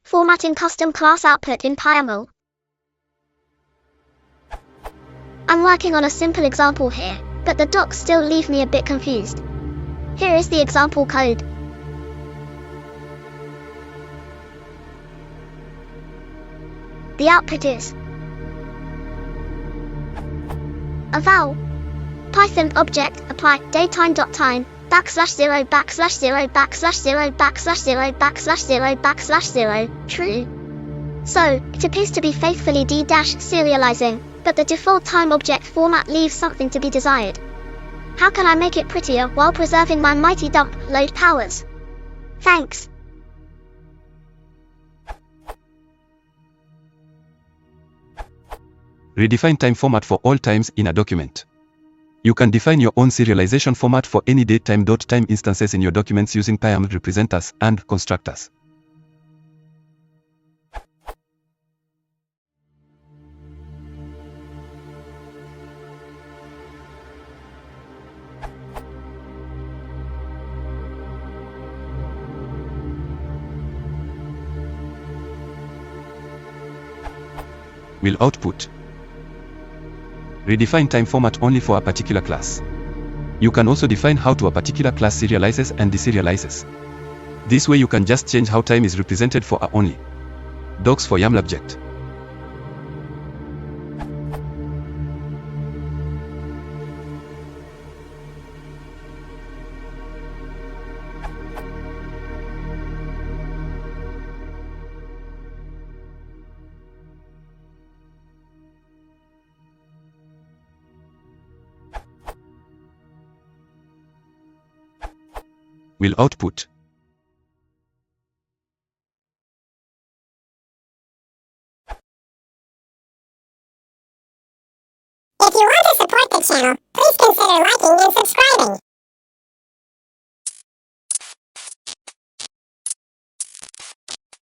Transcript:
Formatting custom class output in PyYAML. I'm working on a simple example here, but the docs still leave me a bit confused. Here is the example code. The output is a val Python object apply datetime.time \0 \0 true. So, it appears to be faithfully d-serializing, but the default time object format leaves something to be desired. How can I make it prettier while preserving my mighty dump load powers? Thanks. Redefine time format for all times in a document. You can define your own serialization format for any datetime.time instances in your documents using PyYAML representers and constructors. Will output. Redefine time format only for a particular class. You can also define how to a particular class serializes and deserializes. This way you can just change how time is represented for a only. Docs for YAML object. Will output. If you want to support the channel, please consider liking and subscribing.